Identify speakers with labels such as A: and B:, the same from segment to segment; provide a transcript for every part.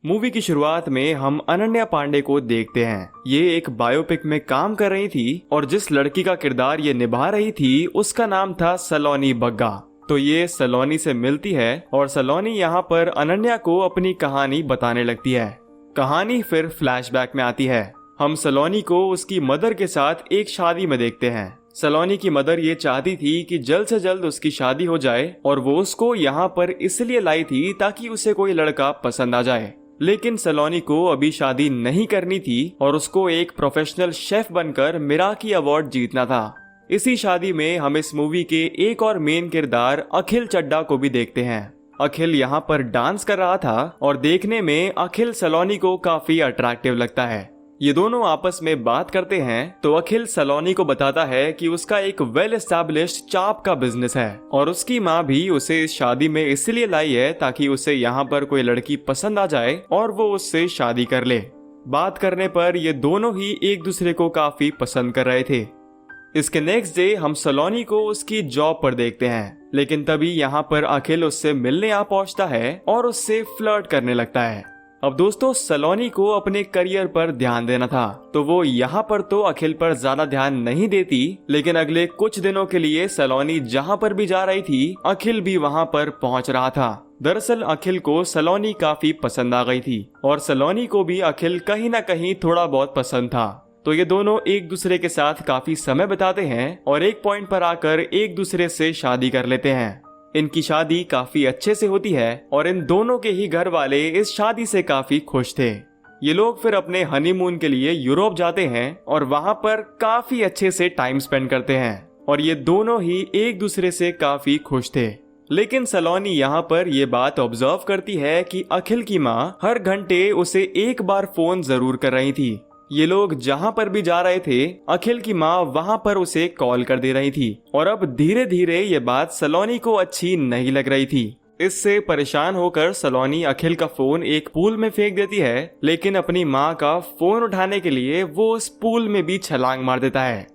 A: Movie की शुरुआत में हम अनन्या पांडे को देखते हैं। ये एक बायोपिक में काम कर रही थी और जिस लड़की का किरदार ये निभा रही थी उसका नाम था सलोनी बग्गा। तो ये सलोनी से मिलती है और सलोनी यहाँ पर अनन्या को अपनी कहानी बताने लगती है। कहानी फिर फ्लैशबैक में आती है। हम सलोनी को उसकी मदर के साथ एक शादी में देखते हैं। सलोनी की मदर ये चाहती थी कि जल्द से जल्द उसकी शादी हो जाए और वो उसको यहाँ पर इसलिए लाई थी ताकि उसे कोई लड़का पसंद आ जाए। लेकिन सलोनी को अभी शादी नहीं करनी थी और उसको एक प्रोफेशनल शेफ बनकर मिराकी अवार्ड जीतना था। इसी शादी में हम इस मूवी के एक और मेन किरदार अखिल चड्ढा को भी देखते हैं। अखिल यहाँ पर डांस कर रहा था और देखने में अखिल सलोनी को काफी अट्रैक्टिव लगता है। ये दोनों आपस में बात करते हैं तो अखिल सलोनी को बताता है कि उसका एक वेल एस्टैब्लिश्ड चाप का बिजनेस है और उसकी माँ भी उसे इस शादी में इसलिए लाई है ताकि उसे यहाँ पर कोई लड़की पसंद आ जाए और वो उससे शादी कर ले। बात करने पर ये दोनों ही एक दूसरे को काफी पसंद कर रहे थे। इसके नेक्स्ट डे हम सलोनी को उसकी जॉब पर देखते हैं, लेकिन तभी यहाँ पर अखिल उससे मिलने आ पहुंचता है और उससे फ्लर्ट करने लगता है। अब दोस्तों, सलोनी को अपने करियर पर ध्यान देना था तो वो यहाँ पर तो अखिल पर ज्यादा ध्यान नहीं देती, लेकिन अगले कुछ दिनों के लिए सलोनी जहाँ पर भी जा रही थी अखिल भी वहाँ पर पहुँच रहा था। दरअसल अखिल को सलोनी काफी पसंद आ गई थी और सलोनी को भी अखिल कहीं ना कहीं थोड़ा बहुत पसंद था। तो ये दोनों एक दूसरे के साथ काफी समय बिताते हैं और एक पॉइंट पर आकर एक दूसरे से शादी कर लेते हैं। इनकी शादी काफी अच्छे से होती है और इन दोनों के ही घर वाले इस शादी से काफी खुश थे। ये लोग फिर अपने हनीमून के लिए यूरोप जाते हैं और वहां पर काफी अच्छे से टाइम स्पेंड करते हैं और ये दोनों ही एक दूसरे से काफी खुश थे। लेकिन सलोनी यहाँ पर ये बात ऑब्जर्व करती है कि अखिल की माँ हर घंटे उसे एक बार फोन जरूर कर रही थी। ये लोग जहाँ पर भी जा रहे थे अखिल की माँ वहाँ पर उसे कॉल कर दे रही थी और अब धीरे धीरे ये बात सलोनी को अच्छी नहीं लग रही थी। इससे परेशान होकर सलोनी अखिल का फोन एक पूल में फेंक देती है, लेकिन अपनी माँ का फोन उठाने के लिए वो उस पूल में भी छलांग मार देता है।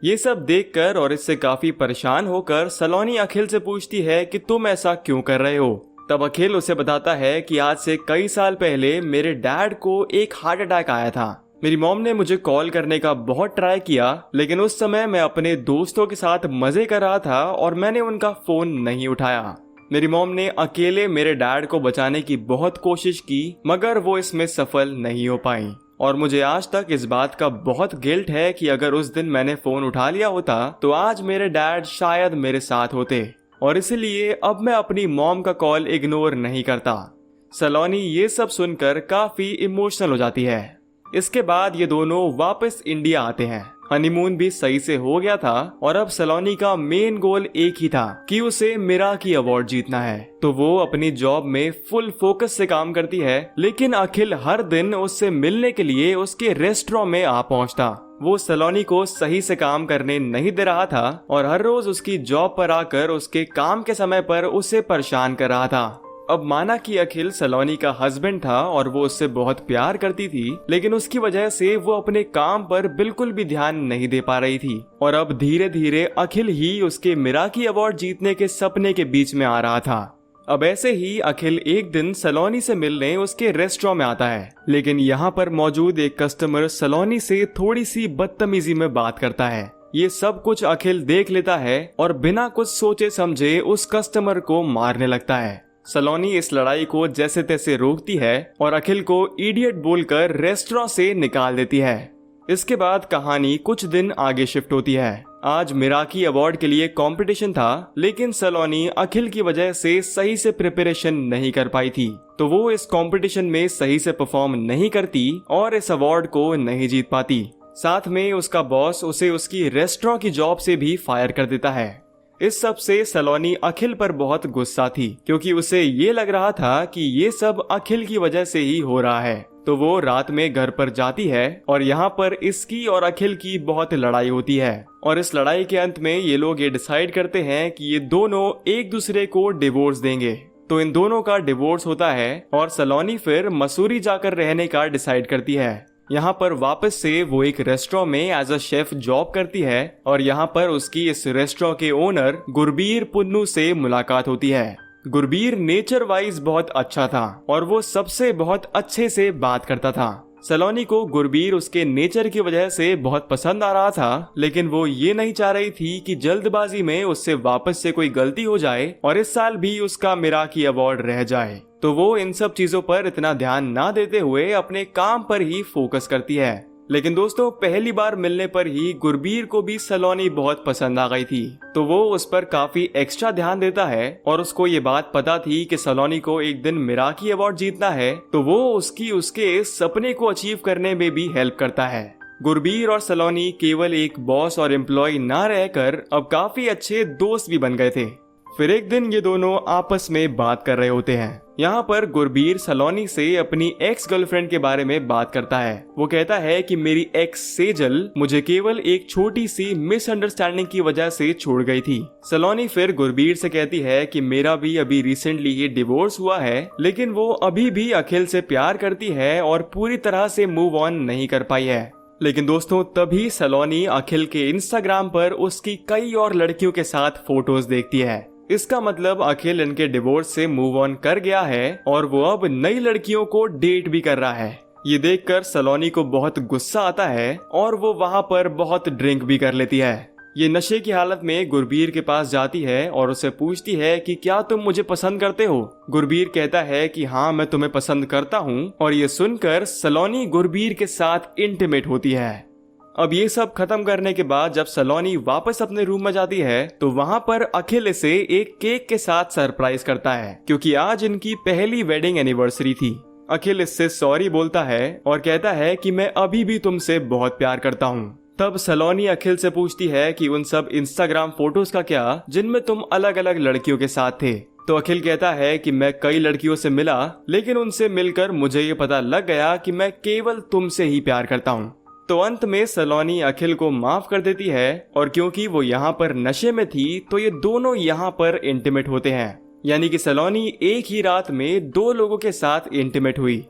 A: ये सब देखकर और इससे काफी परेशान होकर सलोनी अखिल से पूछती है कि तुम ऐसा क्यों कर रहे हो। तब अखिल उसे बताता है कि आज से कई साल पहले मेरे डैड को एक हार्ट अटैक आया था। मेरी मॉम ने मुझे कॉल करने का बहुत ट्राई किया, लेकिन उस समय मैं अपने दोस्तों के साथ मजे कर रहा था और मैंने उनका फोन नहीं उठाया। मेरी मॉम ने अकेले मेरे डैड को बचाने की बहुत कोशिश की, मगर वो इसमें सफल नहीं हो पाई और मुझे आज तक इस बात का बहुत गिल्ट है कि अगर उस दिन मैंने फोन उठा लिया होता तो आज मेरे डैड शायद मेरे साथ होते और इसलिए अब मैं अपनी मॉम का कॉल इग्नोर नहीं करता। सलोनी ये सब सुनकर काफी इमोशनल हो जाती है। इसके बाद ये दोनों वापस इंडिया आते हैं। हनीमून भी सही से हो गया था और अब सलोनी का मेन गोल एक ही था कि उसे मिराकी अवार्ड जीतना है। तो वो अपनी जॉब में फुल फोकस से काम करती है, लेकिन अखिल हर दिन उससे मिलने के लिए उसके रेस्टोरेंट में आ पहुंचता। वो सलोनी को सही से काम करने नहीं दे रहा था और हर रोज उसकी जॉब पर आकर उसके काम के समय पर उसे परेशान कर रहा था। अब माना कि अखिल सलोनी का हस्बैंड था और वो उससे बहुत प्यार करती थी, लेकिन उसकी वजह से वो अपने काम पर बिल्कुल भी ध्यान नहीं दे पा रही थी और अब धीरे धीरे अखिल ही उसके मिराकी अवार्ड जीतने के सपने के बीच में आ रहा था। अब ऐसे ही अखिल एक दिन सलोनी से मिलने उसके रेस्टोरेंट में आता है, लेकिन यहाँ पर मौजूद एक कस्टमर सलोनी से थोड़ी सी बदतमीजी में बात करता है। ये सब कुछ अखिल देख लेता है और बिना कुछ सोचे समझे उस कस्टमर को मारने लगता है। सलोनी इस लड़ाई को जैसे तैसे रोकती है और अखिल को इडियट बोलकर रेस्टोरेंट से निकाल देती है। इसके बाद कहानी कुछ दिन आगे शिफ्ट होती है। आज मिराकी अवार्ड के लिए कंपटीशन था, लेकिन सलोनी अखिल की वजह से सही से प्रिपरेशन नहीं कर पाई थी, तो वो इस कंपटीशन में सही से परफॉर्म नहीं करती और इस अवार्ड को नहीं जीत पाती। साथ में उसका बॉस उसे उसकी रेस्टोरेंट की जॉब से भी फायर कर देता है। इस सब से सलोनी अखिल पर बहुत गुस्सा थी, क्योंकि उसे ये लग रहा था कि ये सब अखिल की वजह से ही हो रहा है। तो वो रात में घर पर जाती है और यहाँ पर इसकी और अखिल की बहुत लड़ाई होती है और इस लड़ाई के अंत में ये लोग ये डिसाइड करते हैं कि ये दोनों एक दूसरे को डिवोर्स देंगे। तो इन दोनों का डिवोर्स होता है और सलोनी फिर मसूरी जाकर रहने का डिसाइड करती है। यहाँ पर वापस से वो एक रेस्टोरेंट में एज अ शेफ जॉब करती है और यहाँ पर उसकी इस रेस्टोरेंट के ओनर गुरबीर पुन्नू से मुलाकात होती है। गुरबीर नेचर वाइज बहुत अच्छा था और वो सबसे बहुत अच्छे से बात करता था। सलोनी को गुरबीर उसके नेचर की वजह से बहुत पसंद आ रहा था, लेकिन वो ये नहीं चाह रही थी कि जल्दबाजी में उससे वापस से कोई गलती हो जाए और इस साल भी उसका मिराकी अवार्ड रह जाए। तो वो इन सब चीजों पर इतना ध्यान ना देते हुए अपने काम पर ही फोकस करती है। लेकिन दोस्तों, पहली बार मिलने पर ही गुरबीर को भी सलोनी बहुत पसंद आ गई थी, तो वो उस पर काफी एक्स्ट्रा ध्यान देता है और उसको ये बात पता थी कि सलोनी को एक दिन मिराकी अवार्ड जीतना है, तो वो उसके सपने को अचीव करने में भी हेल्प करता है। गुरबीर और सलोनी केवल एक बॉस और एम्प्लॉय ना रहकर अब काफी अच्छे दोस्त भी बन गए थे। फिर एक दिन ये दोनों आपस में बात कर रहे होते हैं। यहाँ पर गुरबीर सलोनी से अपनी एक्स गर्लफ्रेंड के बारे में बात करता है। वो कहता है कि मेरी एक्स सेजल मुझे केवल एक छोटी सी मिसअंडरस्टैंडिंग की वजह से छोड़ गई थी। सलोनी फिर गुरबीर से कहती है कि मेरा भी अभी रिसेंटली ही डिवोर्स हुआ है, लेकिन वो अभी भी अखिल से प्यार करती है और पूरी तरह से मूव ऑन नहीं कर पाई है। लेकिन दोस्तों, तभी सलोनी अखिल के इंस्टाग्राम पर उसकी कई और लड़कियों के साथ फोटोज देखती है। इसका मतलब अखिल इनके डिवोर्स से मूव ऑन कर गया है और वो अब नई लड़कियों को डेट भी कर रहा है। ये देखकर सलोनी को बहुत गुस्सा आता है और वो वहाँ पर बहुत ड्रिंक भी कर लेती है। ये नशे की हालत में गुरबीर के पास जाती है और उसे पूछती है कि क्या तुम मुझे पसंद करते हो। गुरबीर कहता है कि हाँ, मैं तुम्हें पसंद करता हूँ, और ये सुनकर सलोनी गुरबीर के साथ इंटीमेट होती है। अब ये सब खत्म करने के बाद जब सलोनी वापस अपने रूम में जाती है तो वहाँ पर अखिल इसे एक केक के साथ सरप्राइज करता है, क्योंकि आज इनकी पहली वेडिंग एनिवर्सरी थी। अखिल इससे सॉरी बोलता है और कहता है कि मैं अभी भी तुमसे बहुत प्यार करता हूँ। तब सलोनी अखिल से पूछती है कि उन सब इंस्टाग्राम फोटोज का क्या जिनमें तुम अलग अलग लड़कियों के साथ थे। तो अखिल कहता है कि मैं कई लड़कियों से मिला, लेकिन उनसे मिलकर मुझे ये पता लग गया कि मैं केवल तुमसे ही प्यार करता हूँ। तो अंत में सलोनी अखिल को माफ कर देती है और क्योंकि वो यहाँ पर नशे में थी तो ये दोनों यहाँ पर इंटीमेट होते हैं। यानी कि सलोनी एक ही रात में 2 लोगों के साथ इंटीमेट हुई।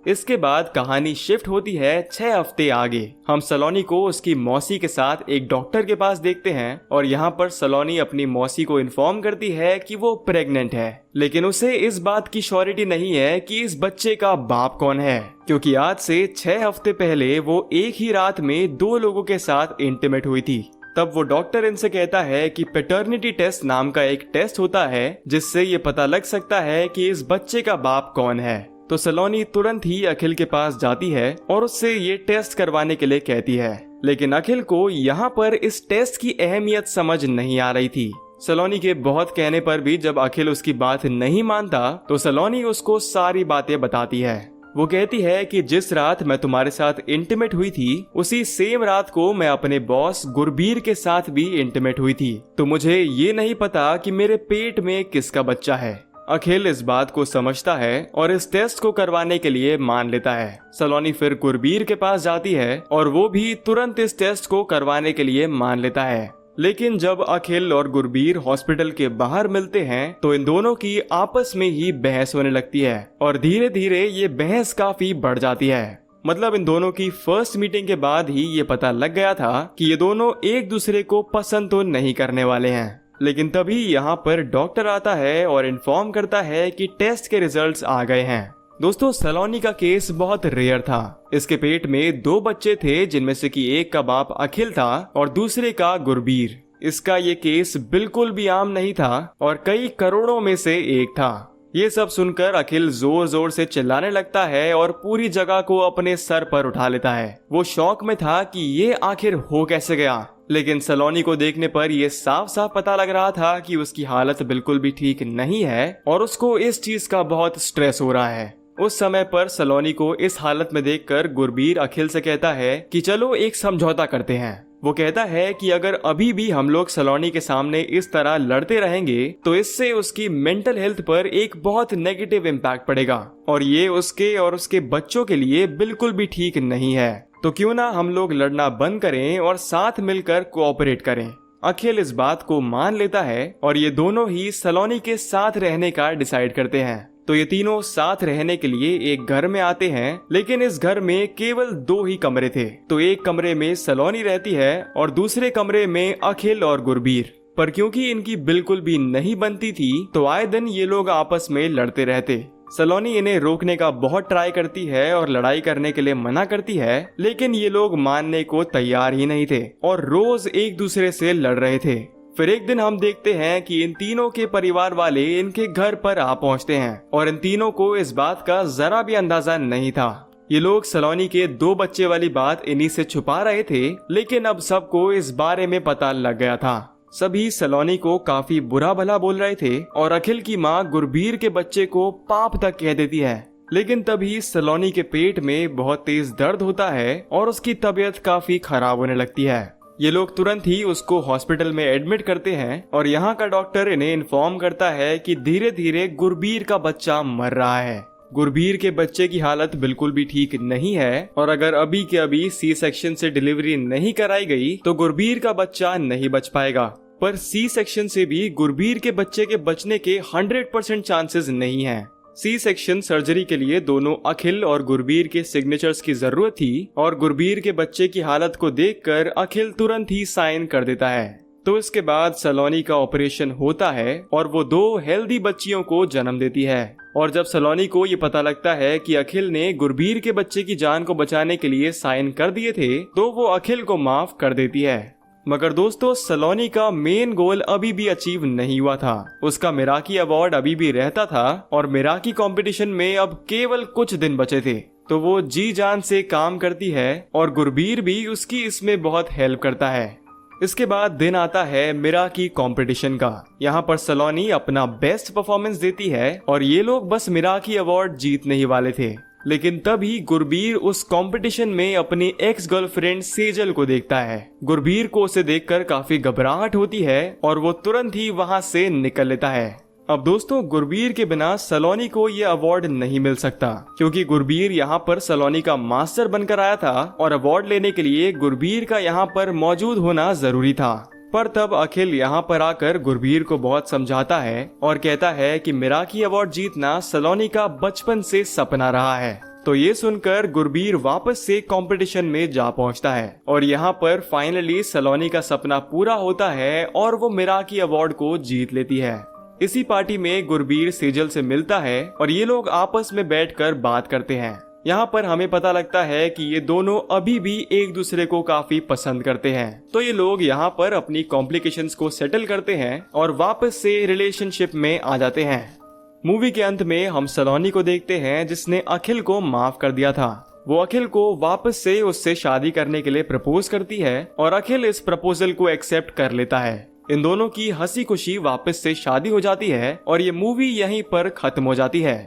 A: इसके बाद कहानी शिफ्ट होती है 6 हफ्ते आगे। हम सलोनी को उसकी मौसी के साथ एक डॉक्टर के पास देखते हैं और यहाँ पर सलोनी अपनी मौसी को इन्फॉर्म करती है कि वो प्रेग्नेंट है, लेकिन उसे इस बात की श्योरिटी नहीं है कि इस बच्चे का बाप कौन है, क्योंकि आज से 6 हफ्ते पहले वो एक ही रात में 2 लोगों के साथ इंटीमेट हुई थी। तब वो डॉक्टर इनसे कहता है कि पैटर्निटी टेस्ट नाम का एक टेस्ट होता है जिससे ये पता लग सकता है कि इस बच्चे का बाप कौन है। तो सलोनी तुरंत ही अखिल के पास जाती है और उससे ये टेस्ट करवाने के लिए कहती है, लेकिन अखिल को यहाँ पर इस टेस्ट की अहमियत समझ नहीं आ रही थी। सलोनी के बहुत कहने पर भी जब अखिल उसकी बात नहीं मानता तो सलोनी उसको सारी बातें बताती है। वो कहती है कि जिस रात मैं तुम्हारे साथ इंटीमेट हुई थी उसी सेम रात को मैं अपने बॉस गुरबीर के साथ भी इंटीमेट हुई थी, तो मुझे ये नहीं पता कि मेरे पेट में किसका बच्चा है। अखिल इस बात को समझता है और इस टेस्ट को करवाने के लिए मान लेता है। सलोनी फिर गुरबीर के पास जाती है और वो भी तुरंत इस टेस्ट को करवाने के लिए मान लेता है। लेकिन जब अखिल और गुरबीर हॉस्पिटल के बाहर मिलते हैं तो इन दोनों की आपस में ही बहस होने लगती है और धीरे धीरे ये बहस काफी बढ़ जाती है। मतलब इन दोनों की फर्स्ट मीटिंग के बाद ही ये पता लग गया था कि ये दोनों एक दूसरे को पसंद तो नहीं करने वाले हैं। लेकिन तभी यहाँ पर डॉक्टर आता है और इन्फॉर्म करता है कि टेस्ट के रिजल्ट्स आ गए हैं। दोस्तों, सलोनी का केस बहुत रेयर था। इसके पेट में 2 बच्चे थे जिनमें से कि एक का बाप अखिल था और दूसरे का गुरबीर। इसका ये केस बिल्कुल भी आम नहीं था और कई करोड़ों में से एक था। ये सब सुनकर अखिल जोर जोर से चिल्लाने लगता है और पूरी जगह को अपने सर पर उठा लेता है। वो शौक में था कि ये आखिर हो कैसे गया, लेकिन सलोनी को देखने पर यह साफ साफ पता लग रहा था कि उसकी हालत बिल्कुल भी ठीक नहीं है और उसको इस चीज का बहुत स्ट्रेस हो रहा है। उस समय पर सलोनी को इस हालत में देखकर गुरबीर अखिल से कहता है कि चलो एक समझौता करते हैं। वो कहता है कि अगर अभी भी हम लोग सलोनी के सामने इस तरह लड़ते रहेंगे तो इससे उसकी मेंटल हेल्थ पर एक बहुत नेगेटिव इम्पैक्ट पड़ेगा और ये उसके और उसके बच्चों के लिए बिल्कुल भी ठीक नहीं है। तो क्यों ना हम लोग लड़ना बंद करें और साथ मिलकर कोऑपरेट करें। अखिल इस बात को मान लेता है और ये दोनों ही सलोनी के साथ रहने का डिसाइड करते हैं। तो ये तीनों साथ रहने के लिए एक घर में आते हैं, लेकिन इस घर में केवल 2 ही कमरे थे। तो एक कमरे में सलोनी रहती है और दूसरे कमरे में अखिल और गुरबीर। पर क्योंकि इनकी बिल्कुल भी नहीं बनती थी तो आए दिन ये लोग आपस में लड़ते रहते। सलोनी इन्हें रोकने का बहुत ट्राई करती है और लड़ाई करने के लिए मना करती है, लेकिन ये लोग मानने को तैयार ही नहीं थे और रोज एक दूसरे से लड़ रहे थे। फिर एक दिन हम देखते हैं कि इन तीनों के परिवार वाले इनके घर पर आ पहुंचते हैं और इन तीनों को इस बात का जरा भी अंदाजा नहीं था। ये लोग सलोनी के 2 बच्चे वाली बात इन्हीं से छुपा रहे थे, लेकिन अब सबको इस बारे में पता लग गया था। सभी सलोनी को काफी बुरा भला बोल रहे थे और अखिल की माँ गुरबीर के बच्चे को पाप तक कह देती है। लेकिन तभी सलोनी के पेट में बहुत तेज दर्द होता है और उसकी तबीयत काफी खराब होने लगती है। ये लोग तुरंत ही उसको हॉस्पिटल में एडमिट करते हैं और यहाँ का डॉक्टर इन्हें इन्फॉर्म करता है कि धीरे धीरे गुरबीर का बच्चा मर रहा है। गुरबीर के बच्चे की हालत बिल्कुल भी ठीक नहीं है और अगर अभी के अभी सी सेक्शन से डिलीवरी नहीं कराई गई तो गुरबीर का बच्चा नहीं बच पाएगा। पर सी सेक्शन से भी गुरबीर के बच्चे के बचने के 100% चांसेस नहीं है। सी सेक्शन सर्जरी के लिए दोनों अखिल और गुरबीर के सिग्नेचर्स की जरूरत थी और गुरबीर के बच्चे की हालत को देखकर अखिल तुरंत ही साइन कर देता है। तो इसके बाद सलोनी का ऑपरेशन होता है और वो 2 हेल्दी बच्चियों को जन्म देती है। और जब सलोनी को ये पता लगता है कि अखिल ने गुरबीर के बच्चे की जान को बचाने के लिए साइन कर दिए थे तो वो अखिल को माफ कर देती है। मगर दोस्तों, सलोनी का मेन गोल अभी भी अचीव नहीं हुआ था। उसका मिराकी अवार्ड अभी भी रहता था और मिराकी कंपटीशन में अब केवल कुछ दिन बचे थे। तो वो जी जान से काम करती है और गुरबीर भी उसकी इसमें बहुत हेल्प करता है। इसके बाद दिन आता है मिराकी कंपटीशन का। यहाँ पर सलोनी अपना बेस्ट परफॉर्मेंस देती है और ये लोग बस मिराकी अवार्ड जीतने ही वाले थे। लेकिन तभी गुरबीर उस कंपटीशन में अपनी एक्स गर्लफ्रेंड सेजल को देखता है। गुरबीर को उसे देखकर काफी घबराहट होती है और वो तुरंत ही वहाँ से निकल लेता है। अब दोस्तों, गुरबीर के बिना सलोनी को ये अवार्ड नहीं मिल सकता क्योंकि गुरबीर यहाँ पर सलोनी का मास्टर बनकर आया था और अवार्ड लेने के लिए गुरबीर का यहाँ पर मौजूद होना जरूरी था। पर तब अखिल यहाँ पर आकर गुरबीर को बहुत समझाता है और कहता है कि मिराकी अवार्ड जीतना सलोनी का बचपन से सपना रहा है। तो ये सुनकर गुरबीर वापस से कंपटीशन में जा पहुंचता है और यहाँ पर फाइनली सलोनी का सपना पूरा होता है और वो मिराकी अवार्ड को जीत लेती है। इसी पार्टी में गुरबीर सेजल से मिलता है और ये लोग आपस में बैठकर बात करते हैं। यहाँ पर हमें पता लगता है कि ये दोनों अभी भी एक दूसरे को काफी पसंद करते हैं। तो ये लोग यहाँ पर अपनी कॉम्प्लिकेशंस को सेटल करते हैं और वापस से रिलेशनशिप में आ जाते हैं। मूवी के अंत में हम सलोनी को देखते हैं जिसने अखिल को माफ कर दिया था। वो अखिल को वापस से उससे शादी करने के लिए प्रपोज करती है और अखिल इस प्रपोजल को एक्सेप्ट कर लेता है। इन दोनों की हंसी खुशी वापस से शादी हो जाती है और ये मूवी यहीं पर खत्म हो जाती है।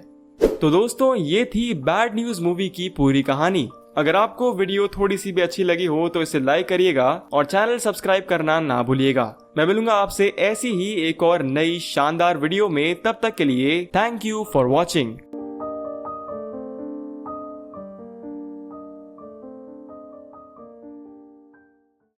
A: तो दोस्तों, ये थी बैड न्यूज मूवी की पूरी कहानी। अगर आपको वीडियो थोड़ी सी भी अच्छी लगी हो तो इसे लाइक करिएगा और चैनल सब्सक्राइब करना ना भूलिएगा। मैं मिलूंगा आपसे ऐसी ही एक और नई शानदार वीडियो में। तब तक के लिए थैंक यू फॉर वॉचिंग।